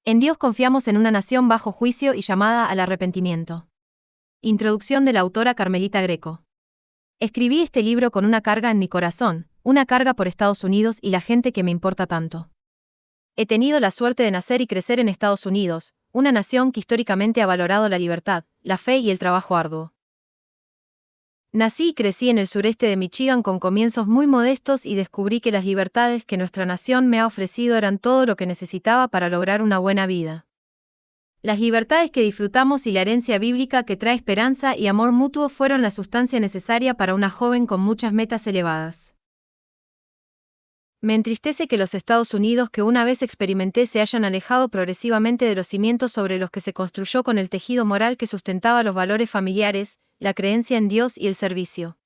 En Dios confiamos en una nación bajo juicio y llamada al arrepentimiento. Introducción de la autora Carmelita Greco. Escribí este libro con una carga en mi corazón, una carga por Estados Unidos y la gente que me importa tanto. He tenido la suerte de nacer y crecer en Estados Unidos, una nación que históricamente ha valorado la libertad, la fe y el trabajo arduo. Nací y crecí en el sureste de Michigan con comienzos muy modestos y descubrí que las libertades que nuestra nación me ha ofrecido eran todo lo que necesitaba para lograr una buena vida. Las libertades que disfrutamos y la herencia bíblica que trae esperanza y amor mutuo fueron la sustancia necesaria para una joven con muchas metas elevadas. Me entristece que los Estados Unidos que una vez experimenté se hayan alejado progresivamente de los cimientos sobre los que se construyó con el tejido moral que sustentaba los valores familiares, la creencia en Dios y el servicio.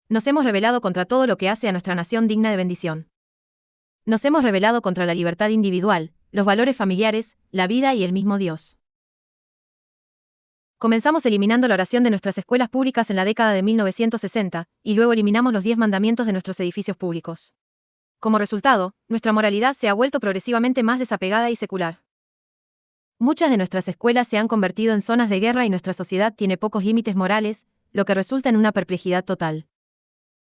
Nos hemos rebelado contra todo lo que hace a nuestra nación digna de bendición. Nos hemos rebelado contra la libertad individual, los valores familiares, la vida y el mismo Dios. Comenzamos eliminando la oración de nuestras escuelas públicas en la década de 1960, y luego eliminamos los 10 mandamientos de nuestros edificios públicos. Como resultado, nuestra moralidad se ha vuelto progresivamente más desapegada y secular. Muchas de nuestras escuelas se han convertido en zonas de guerra y nuestra sociedad tiene pocos límites morales, lo que resulta en una perplejidad total.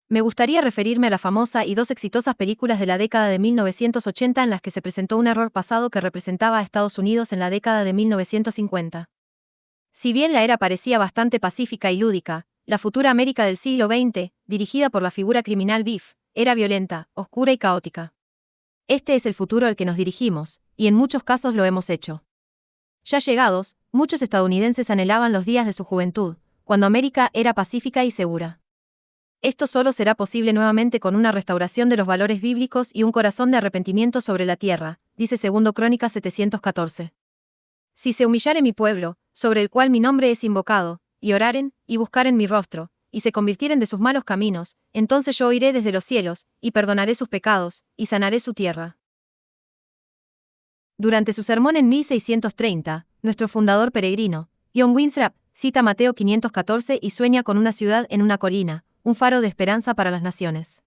Me gustaría referirme a la famosa y dos exitosas películas de la década de 1980 en las que se presentó un error pasado que representaba a Estados Unidos en la década de 1950. Si bien la era parecía bastante pacífica y lúdica, la futura América del siglo XX, dirigida por la figura criminal Biff, era violenta, oscura y caótica. Este es el futuro al que nos dirigimos, y en muchos casos lo hemos hecho. Ya llegados, muchos estadounidenses anhelaban los días de su juventud, cuando América era pacífica y segura. Esto solo será posible nuevamente con una restauración de los valores bíblicos y un corazón de arrepentimiento sobre la tierra, dice 2 Crónicas 714. Si se humillare mi pueblo, sobre el cual mi nombre es invocado, y oraren, y buscaren mi rostro, y se convirtieren de sus malos caminos, entonces yo oiré desde los cielos, y perdonaré sus pecados, y sanaré su tierra. Durante su sermón en 1630, nuestro fundador peregrino, John Winthrop, cita Mateo 514 y sueña con una ciudad en una colina, un faro de esperanza para las naciones.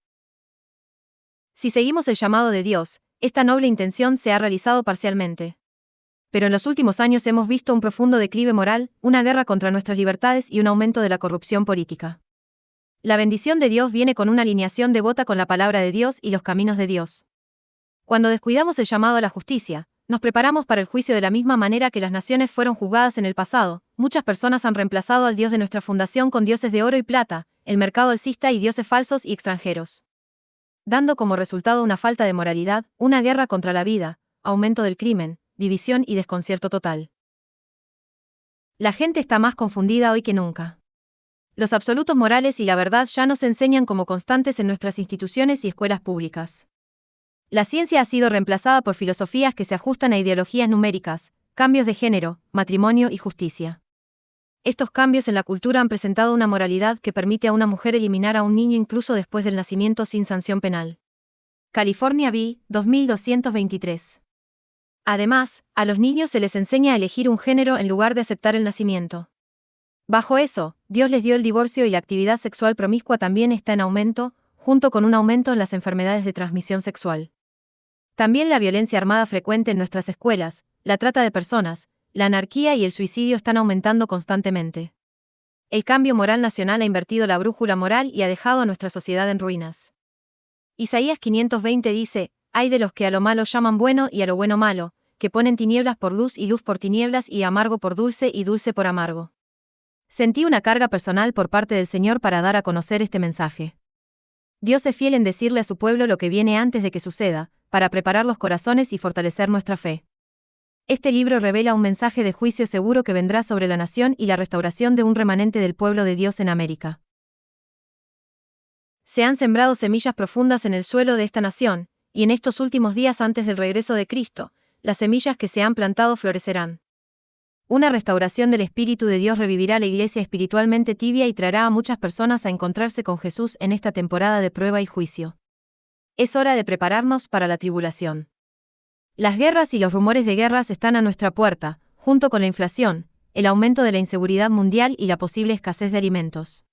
Si seguimos el llamado de Dios, esta noble intención se ha realizado parcialmente. Pero en los últimos años hemos visto un profundo declive moral, una guerra contra nuestras libertades y un aumento de la corrupción política. La bendición de Dios viene con una alineación devota con la palabra de Dios y los caminos de Dios. Cuando descuidamos el llamado a la justicia, nos preparamos para el juicio de la misma manera que las naciones fueron juzgadas en el pasado. Muchas personas han reemplazado al Dios de nuestra fundación con dioses de oro y plata, el mercado alcista y dioses falsos y extranjeros, dando como resultado una falta de moralidad, una guerra contra la vida, aumento del crimen, división y desconcierto total. La gente está más confundida hoy que nunca. Los absolutos morales y la verdad ya no se enseñan como constantes en nuestras instituciones y escuelas públicas. La ciencia ha sido reemplazada por filosofías que se ajustan a ideologías numéricas, cambios de género, matrimonio y justicia. Estos cambios en la cultura han presentado una moralidad que permite a una mujer eliminar a un niño incluso después del nacimiento sin sanción penal. California v. 2223. Además, a los niños se les enseña a elegir un género en lugar de aceptar el nacimiento. Bajo eso, Dios les dio el divorcio y la actividad sexual promiscua también está en aumento, junto con un aumento en las enfermedades de transmisión sexual. También la violencia armada frecuente en nuestras escuelas, la trata de personas, la anarquía y el suicidio están aumentando constantemente. El cambio moral nacional ha invertido la brújula moral y ha dejado a nuestra sociedad en ruinas. Isaías 520 dice: «Ay de los que a lo malo llaman bueno y a lo bueno malo, que ponen tinieblas por luz y luz por tinieblas y amargo por dulce y dulce por amargo». Sentí una carga personal por parte del Señor para dar a conocer este mensaje. Dios es fiel en decirle a su pueblo lo que viene antes de que suceda, para preparar los corazones y fortalecer nuestra fe. Este libro revela un mensaje de juicio seguro que vendrá sobre la nación y la restauración de un remanente del pueblo de Dios en América. Se han sembrado semillas profundas en el suelo de esta nación, y en estos últimos días antes del regreso de Cristo, las semillas que se han plantado florecerán. Una restauración del Espíritu de Dios revivirá la iglesia espiritualmente tibia y traerá a muchas personas a encontrarse con Jesús en esta temporada de prueba y juicio. Es hora de prepararnos para la tribulación. Las guerras y los rumores de guerras están a nuestra puerta, junto con la inflación, el aumento de la inseguridad mundial y la posible escasez de alimentos.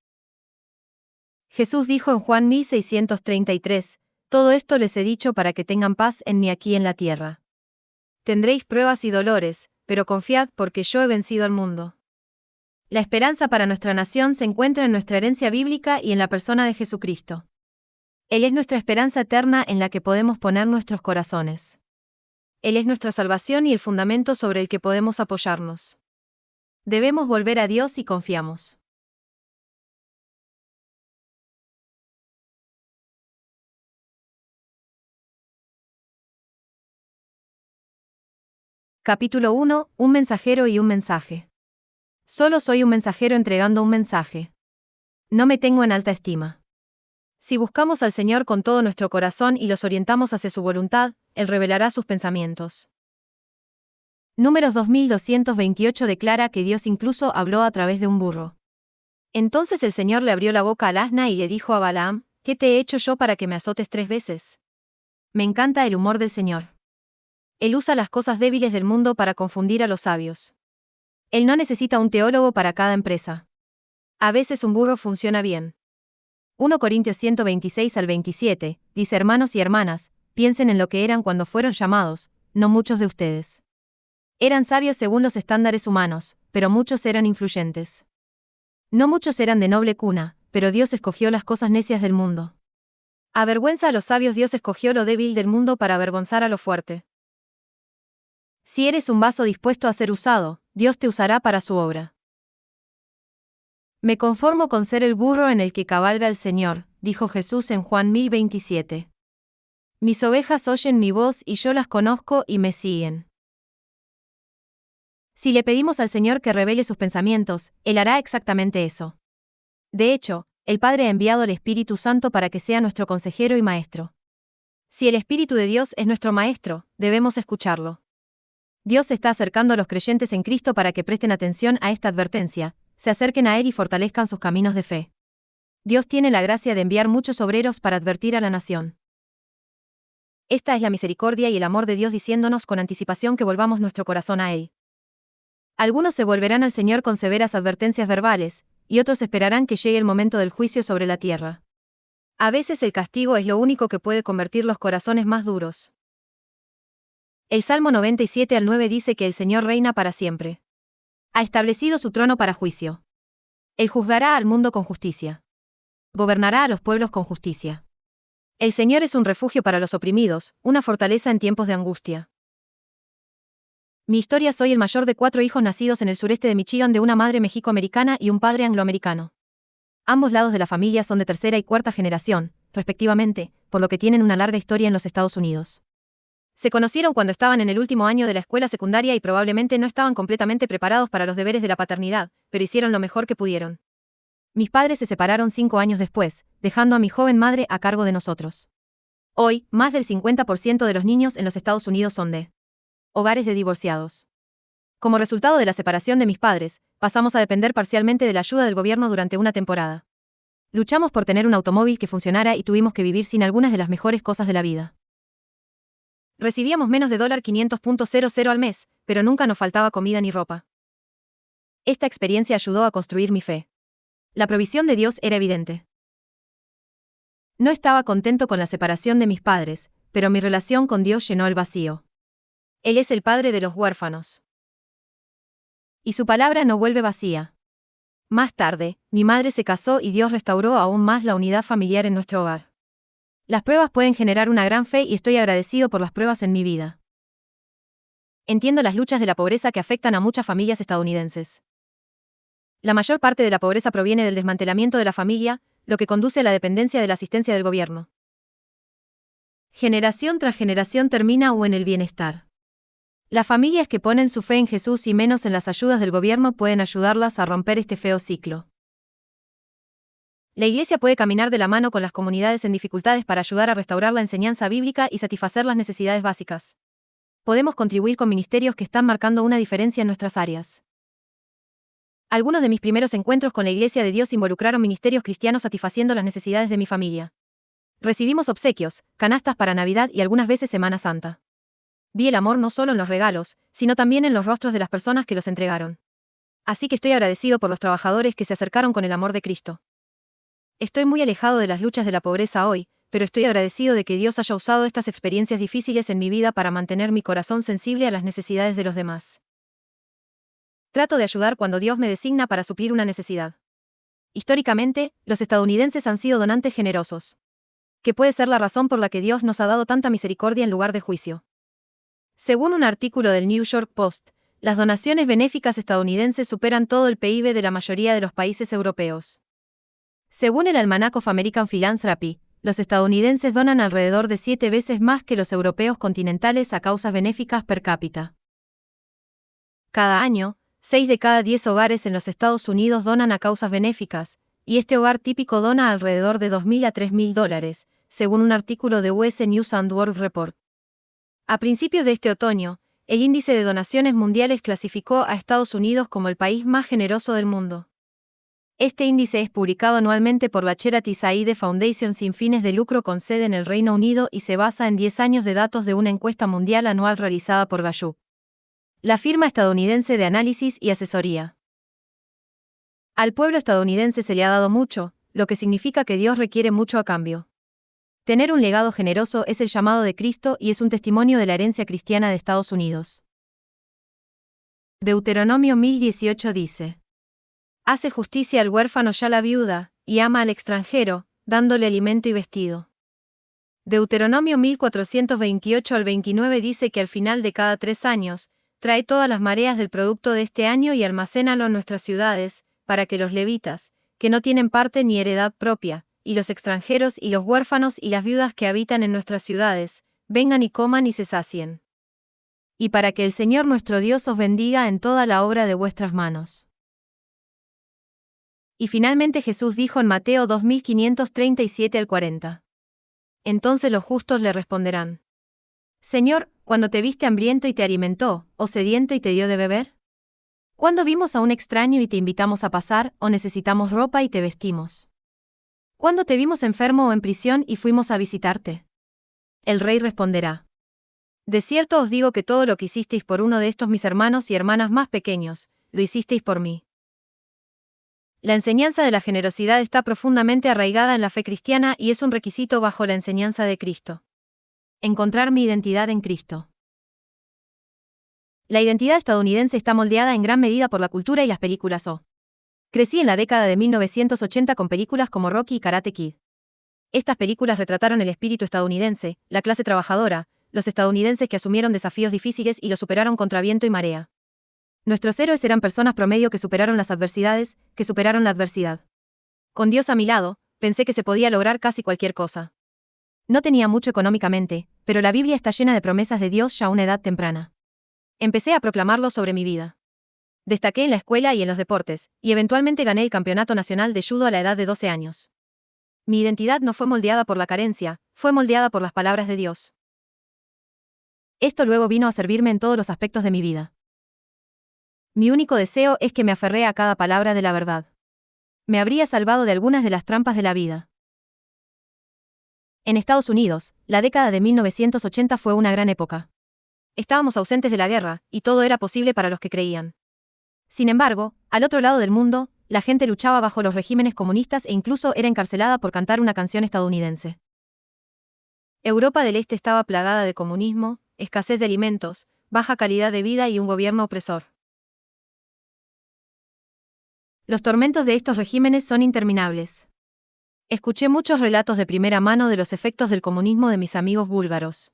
Jesús dijo en Juan 1633, «Todo esto les he dicho para que tengan paz en mí aquí en la tierra». Tendréis pruebas y dolores, pero confiad porque yo he vencido al mundo. La esperanza para nuestra nación se encuentra en nuestra herencia bíblica y en la persona de Jesucristo. Él es nuestra esperanza eterna en la que podemos poner nuestros corazones. Él es nuestra salvación y el fundamento sobre el que podemos apoyarnos. Debemos volver a Dios y confiamos. Capítulo 1. Un mensajero y un mensaje. Solo soy un mensajero entregando un mensaje. No me tengo en alta estima. Si buscamos al Señor con todo nuestro corazón y los orientamos hacia su voluntad, Él revelará sus pensamientos. Números 2228 declara que Dios incluso habló a través de un burro. Entonces el Señor le abrió la boca al asna y le dijo a Balaam: ¿Qué te he hecho yo para que me azotes 3 veces? Me encanta el humor del Señor. Él usa las cosas débiles del mundo para confundir a los sabios. Él no necesita un teólogo para cada empresa. A veces un burro funciona bien. 1 Corintios 126 al 27, dice: hermanos y hermanas, piensen en lo que eran cuando fueron llamados, no muchos de ustedes. Eran sabios según los estándares humanos, pero muchos eran influyentes. No muchos eran de noble cuna, pero Dios escogió las cosas necias del mundo. Avergüenza a los sabios, Dios escogió lo débil del mundo para avergonzar a lo fuerte. Si eres un vaso dispuesto a ser usado, Dios te usará para su obra. Me conformo con ser el burro en el que cabalga el Señor, dijo Jesús en Juan 1027. Mis ovejas oyen mi voz y yo las conozco y me siguen. Si le pedimos al Señor que revele sus pensamientos, Él hará exactamente eso. De hecho, el Padre ha enviado al Espíritu Santo para que sea nuestro consejero y maestro. Si el Espíritu de Dios es nuestro maestro, debemos escucharlo. Dios se está acercando a los creyentes en Cristo para que presten atención a esta advertencia, se acerquen a Él y fortalezcan sus caminos de fe. Dios tiene la gracia de enviar muchos obreros para advertir a la nación. Esta es la misericordia y el amor de Dios diciéndonos con anticipación que volvamos nuestro corazón a Él. Algunos se volverán al Señor con severas advertencias verbales, y otros esperarán que llegue el momento del juicio sobre la tierra. A veces el castigo es lo único que puede convertir los corazones más duros. El Salmo 97 al 9 dice que el Señor reina para siempre. Ha establecido su trono para juicio. Él juzgará al mundo con justicia. Gobernará a los pueblos con justicia. El Señor es un refugio para los oprimidos, una fortaleza en tiempos de angustia. Mi historia: soy el mayor de 4 hijos nacidos en el sureste de Michigan de una madre mexicoamericana y un padre angloamericano. Ambos lados de la familia son de tercera y cuarta generación, respectivamente, por lo que tienen una larga historia en los Estados Unidos. Se conocieron cuando estaban en el último año de la escuela secundaria y probablemente no estaban completamente preparados para los deberes de la paternidad, pero hicieron lo mejor que pudieron. Mis padres se separaron 5 años después, dejando a mi joven madre a cargo de nosotros. Hoy, más del 50% de los niños en los Estados Unidos son de hogares de divorciados. Como resultado de la separación de mis padres, pasamos a depender parcialmente de la ayuda del gobierno durante una temporada. Luchamos por tener un automóvil que funcionara y tuvimos que vivir sin algunas de las mejores cosas de la vida. Recibíamos menos de $500.00 al mes, pero nunca nos faltaba comida ni ropa. Esta experiencia ayudó a construir mi fe. La provisión de Dios era evidente. No estaba contento con la separación de mis padres, pero mi relación con Dios llenó el vacío. Él es el Padre de los huérfanos. Y su palabra no vuelve vacía. Más tarde, mi madre se casó y Dios restauró aún más la unidad familiar en nuestro hogar. Las pruebas pueden generar una gran fe y estoy agradecido por las pruebas en mi vida. Entiendo las luchas de la pobreza que afectan a muchas familias estadounidenses. La mayor parte de la pobreza proviene del desmantelamiento de la familia, lo que conduce a la dependencia de la asistencia del gobierno. Generación tras generación termina o en el bienestar. Las familias que ponen su fe en Jesús y menos en las ayudas del gobierno pueden ayudarlas a romper este feo ciclo. La Iglesia puede caminar de la mano con las comunidades en dificultades para ayudar a restaurar la enseñanza bíblica y satisfacer las necesidades básicas. Podemos contribuir con ministerios que están marcando una diferencia en nuestras áreas. Algunos de mis primeros encuentros con la Iglesia de Dios involucraron ministerios cristianos satisfaciendo las necesidades de mi familia. Recibimos obsequios, canastas para Navidad y algunas veces Semana Santa. Vi el amor no solo en los regalos, sino también en los rostros de las personas que los entregaron. Así que estoy agradecido por los trabajadores que se acercaron con el amor de Cristo. Estoy muy alejado de las luchas de la pobreza hoy, pero estoy agradecido de que Dios haya usado estas experiencias difíciles en mi vida para mantener mi corazón sensible a las necesidades de los demás. Trato de ayudar cuando Dios me designa para suplir una necesidad. Históricamente, los estadounidenses han sido donantes generosos, que puede ser la razón por la que Dios nos ha dado tanta misericordia en lugar de juicio. Según un artículo del New York Post, las donaciones benéficas estadounidenses superan todo el PIB de la mayoría de los países europeos. Según el Almanac of American Philanthropy, los estadounidenses donan alrededor de 7 veces más que los europeos continentales a causas benéficas per cápita. Cada año, 6 de cada 10 hogares en los Estados Unidos donan a causas benéficas, y este hogar típico dona alrededor de $2,000 a $3,000, según un artículo de US News and World Report. A principios de este otoño, el índice de donaciones mundiales clasificó a Estados Unidos como el país más generoso del mundo. Este índice es publicado anualmente por la Charity Aid Foundation sin fines de lucro con sede en el Reino Unido y se basa en 10 años de datos de una encuesta mundial anual realizada por Gallup, la firma estadounidense de análisis y asesoría. Al pueblo estadounidense se le ha dado mucho, lo que significa que Dios requiere mucho a cambio. Tener un legado generoso es el llamado de Cristo y es un testimonio de la herencia cristiana de Estados Unidos. Deuteronomio 1018 dice: hace justicia al huérfano y a la viuda, y ama al extranjero, dándole alimento y vestido. Deuteronomio 1428 al 29 dice que al final de cada 3 años, trae todas las mareas del producto de este año y almacénalo en nuestras ciudades, para que los levitas, que no tienen parte ni heredad propia, y los extranjeros y los huérfanos y las viudas que habitan en nuestras ciudades, vengan y coman y se sacien. Y para que el Señor nuestro Dios os bendiga en toda la obra de vuestras manos. Y finalmente Jesús dijo en Mateo 2537 al 40. Entonces los justos le responderán: Señor, ¿cuándo te viste hambriento y te alimentó, o sediento y te dio de beber? ¿Cuándo vimos a un extraño y te invitamos a pasar, o necesitamos ropa y te vestimos? ¿Cuándo te vimos enfermo o en prisión y fuimos a visitarte? El rey responderá: de cierto os digo que todo lo que hicisteis por uno de estos mis hermanos y hermanas más pequeños, lo hicisteis por mí. La enseñanza de la generosidad está profundamente arraigada en la fe cristiana y es un requisito bajo la enseñanza de Cristo. Encontrar mi identidad en Cristo. La identidad estadounidense está moldeada en gran medida por la cultura y las películas O. Crecí en la década de 1980 con películas como Rocky y Karate Kid. Estas películas retrataron el espíritu estadounidense, la clase trabajadora, los estadounidenses que asumieron desafíos difíciles y los superaron contra viento y marea. Nuestros héroes eran personas promedio que superaron las adversidades, que superaron la adversidad. Con Dios a mi lado, pensé que se podía lograr casi cualquier cosa. No tenía mucho económicamente, pero la Biblia está llena de promesas de Dios ya a una edad temprana. Empecé a proclamarlo sobre mi vida. Destaqué en la escuela y en los deportes, y eventualmente gané el campeonato nacional de judo a la edad de 12 años. Mi identidad no fue moldeada por la carencia, fue moldeada por las palabras de Dios. Esto luego vino a servirme en todos los aspectos de mi vida. Mi único deseo es que me aferré a cada palabra de la verdad. Me habría salvado de algunas de las trampas de la vida. En Estados Unidos, la década de 1980 fue una gran época. Estábamos ausentes de la guerra, y todo era posible para los que creían. Sin embargo, al otro lado del mundo, la gente luchaba bajo los regímenes comunistas e incluso era encarcelada por cantar una canción estadounidense. Europa del Este estaba plagada de comunismo, escasez de alimentos, baja calidad de vida y un gobierno opresor. Los tormentos de estos regímenes son interminables. Escuché muchos relatos de primera mano de los efectos del comunismo de mis amigos búlgaros.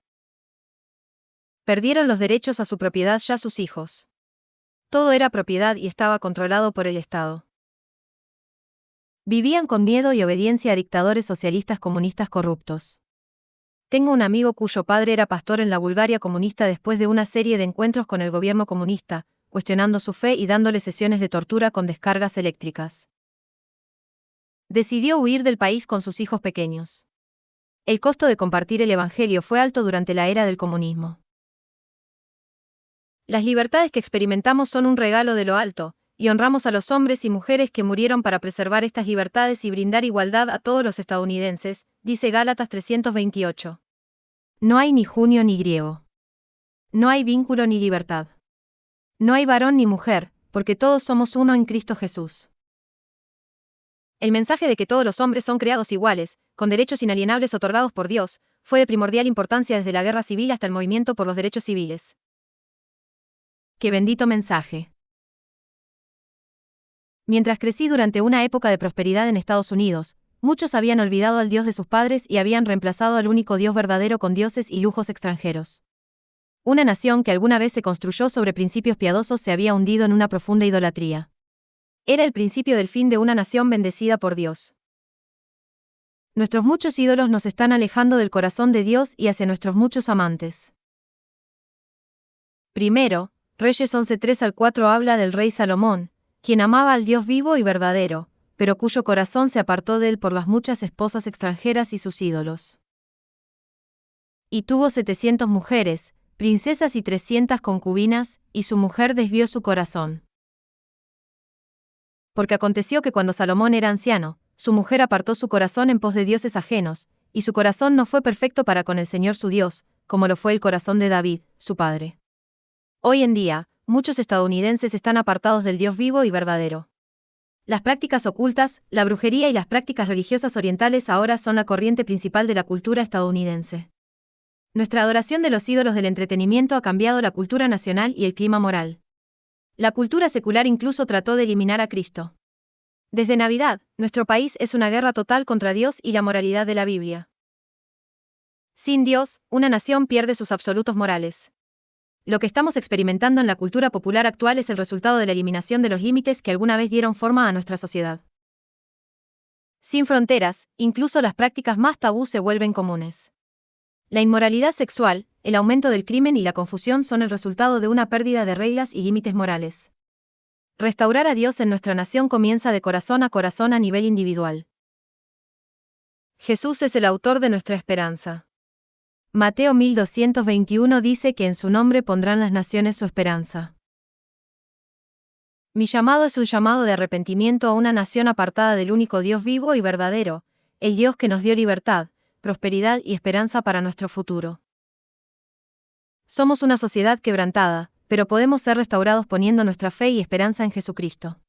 Perdieron los derechos a su propiedad ya sus hijos. Todo era propiedad y estaba controlado por el Estado. Vivían con miedo y obediencia a dictadores socialistas comunistas corruptos. Tengo un amigo cuyo padre era pastor en la Bulgaria comunista después de una serie de encuentros con el gobierno comunista, cuestionando su fe y dándole sesiones de tortura con descargas eléctricas. Decidió huir del país con sus hijos pequeños. El costo de compartir el evangelio fue alto durante la era del comunismo. Las libertades que experimentamos son un regalo de lo alto, y honramos a los hombres y mujeres que murieron para preservar estas libertades y brindar igualdad a todos los estadounidenses, dice Gálatas 3:28. No hay ni junio ni griego. No hay vínculo ni libertad. No hay varón ni mujer, porque todos somos uno en Cristo Jesús. El mensaje de que todos los hombres son creados iguales, con derechos inalienables otorgados por Dios, fue de primordial importancia desde la guerra civil hasta el movimiento por los derechos civiles. ¡Qué bendito mensaje! Mientras crecí durante una época de prosperidad en Estados Unidos, muchos habían olvidado al Dios de sus padres y habían reemplazado al único Dios verdadero con dioses y lujos extranjeros. Una nación que alguna vez se construyó sobre principios piadosos se había hundido en una profunda idolatría. Era el principio del fin de una nación bendecida por Dios. Nuestros muchos ídolos nos están alejando del corazón de Dios y hacia nuestros muchos amantes. Primero, Reyes 11:3-4 habla del rey Salomón, quien amaba al Dios vivo y verdadero, pero cuyo corazón se apartó de él por las muchas esposas extranjeras y sus ídolos. Y tuvo 700 mujeres, princesas y 300 concubinas, y su mujer desvió su corazón. Porque aconteció que cuando Salomón era anciano, su mujer apartó su corazón en pos de dioses ajenos, y su corazón no fue perfecto para con el Señor su Dios, como lo fue el corazón de David, su padre. Hoy en día, muchos estadounidenses están apartados del Dios vivo y verdadero. Las prácticas ocultas, la brujería y las prácticas religiosas orientales ahora son la corriente principal de la cultura estadounidense. Nuestra adoración de los ídolos del entretenimiento ha cambiado la cultura nacional y el clima moral. La cultura secular incluso trató de eliminar a Cristo. Desde Navidad, nuestro país es una guerra total contra Dios y la moralidad de la Biblia. Sin Dios, una nación pierde sus absolutos morales. Lo que estamos experimentando en la cultura popular actual es el resultado de la eliminación de los límites que alguna vez dieron forma a nuestra sociedad. Sin fronteras, incluso las prácticas más tabú se vuelven comunes. La inmoralidad sexual, el aumento del crimen y la confusión son el resultado de una pérdida de reglas y límites morales. Restaurar a Dios en nuestra nación comienza de corazón a nivel individual. Jesús es el autor de nuestra esperanza. Mateo 1221 dice que en su nombre pondrán las naciones su esperanza. Mi llamado es un llamado de arrepentimiento a una nación apartada del único Dios vivo y verdadero, el Dios que nos dio libertad, prosperidad y esperanza para nuestro futuro. Somos una sociedad quebrantada, pero podemos ser restaurados poniendo nuestra fe y esperanza en Jesucristo.